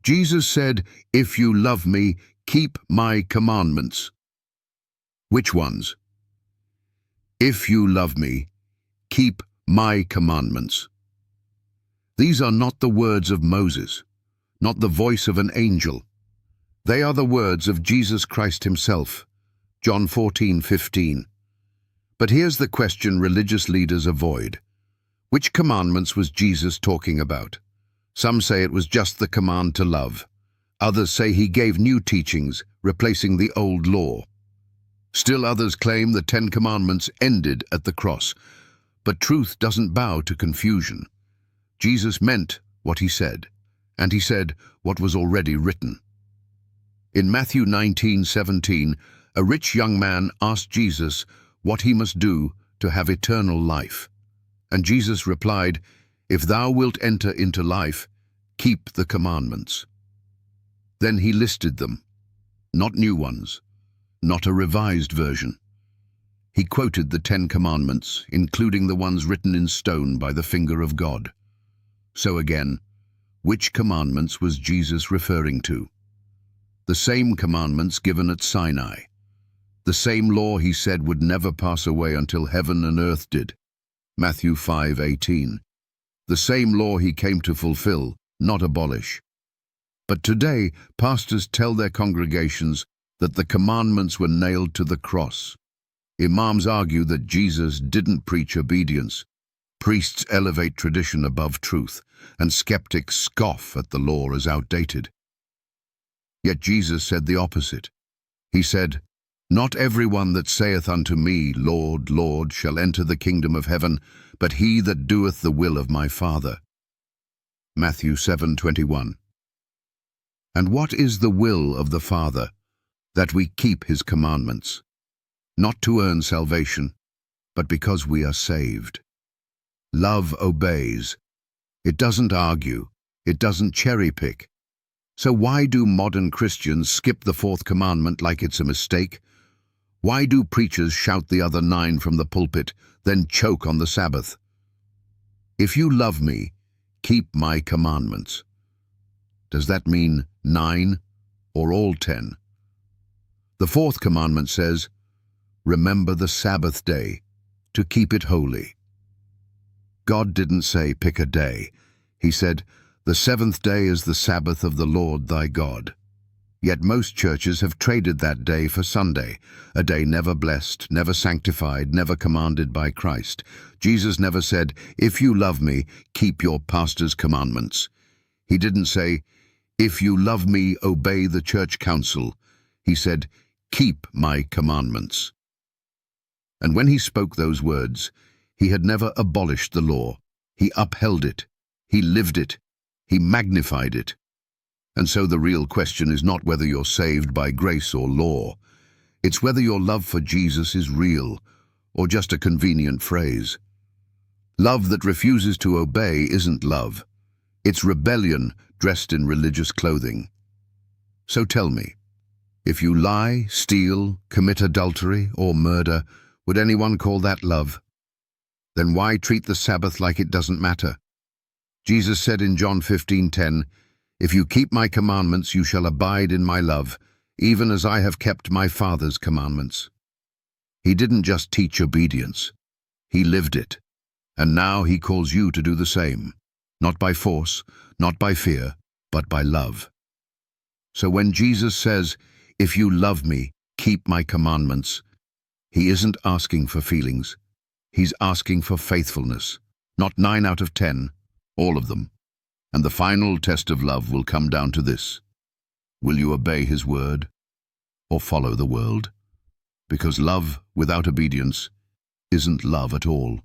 Jesus said, "If you love me, keep my commandments." Which ones? If you love me, keep my commandments. These are not the words of Moses, not the voice of an angel. They are the words of Jesus Christ himself. John 14:15. But here's the question religious leaders avoid. Which commandments was Jesus talking about? Some say it was just the command to love. Others say he gave new teachings, replacing the old law. Still others claim the 10 Commandments ended at the cross. But truth doesn't bow to confusion. Jesus meant what he said, and he said what was already written. In Matthew 19:17, a rich young man asked Jesus what he must do to have eternal life. And Jesus replied, "If thou wilt enter into life, keep the commandments." Then he listed them, not new ones, not a revised version. He quoted the 10 Commandments, including the ones written in stone by the finger of God. So again, which commandments was Jesus referring to? The same commandments given at Sinai. The same law he said would never pass away until heaven and earth did. Matthew 5:18. The same law he came to fulfill, not abolish. But today, pastors tell their congregations that the commandments were nailed to the cross. Imams argue that Jesus didn't preach obedience. Priests elevate tradition above truth, and skeptics scoff at the law as outdated. Yet Jesus said the opposite. He said, "Not everyone that saith unto me, Lord, Lord, shall enter the kingdom of heaven, but he that doeth the will of my Father." Matthew 7:21. And what is the will of the Father? That we keep his commandments, not to earn salvation, but because we are saved. Love obeys. It doesn't argue. It doesn't cherry-pick. So why do modern Christians skip the 4th commandment like it's a mistake? Why do preachers shout the other 9 from the pulpit, then choke on the Sabbath? If you love me, keep my commandments. Does that mean 9 or all 10? The 4th commandment says, "Remember the Sabbath day, to keep it holy." God didn't say pick a day. He said, "The 7th day is the Sabbath of the Lord thy God." Yet most churches have traded that day for Sunday, a day never blessed, never sanctified, never commanded by Christ. Jesus never said, "If you love me, keep your pastor's commandments." He didn't say, "If you love me, obey the church council." He said, "Keep my commandments." And when he spoke those words, he had never abolished the law. He upheld it. He lived it. He magnified it. And so the real question is not whether you're saved by grace or law. It's whether your love for Jesus is real or just a convenient phrase. Love that refuses to obey isn't love. It's rebellion dressed in religious clothing. So tell me, if you lie, steal, commit adultery, or murder, would anyone call that love? Then why treat the Sabbath like it doesn't matter? Jesus said in John 15:10, "If you keep my commandments, you shall abide in my love, even as I have kept my Father's commandments." He didn't just teach obedience. He lived it. And now he calls you to do the same, not by force, not by fear, but by love. So when Jesus says, "If you love me, keep my commandments," he isn't asking for feelings. He's asking for faithfulness, not 9 out of 10, all of them. And the final test of love will come down to this. Will you obey his word or follow the world? Because love without obedience isn't love at all.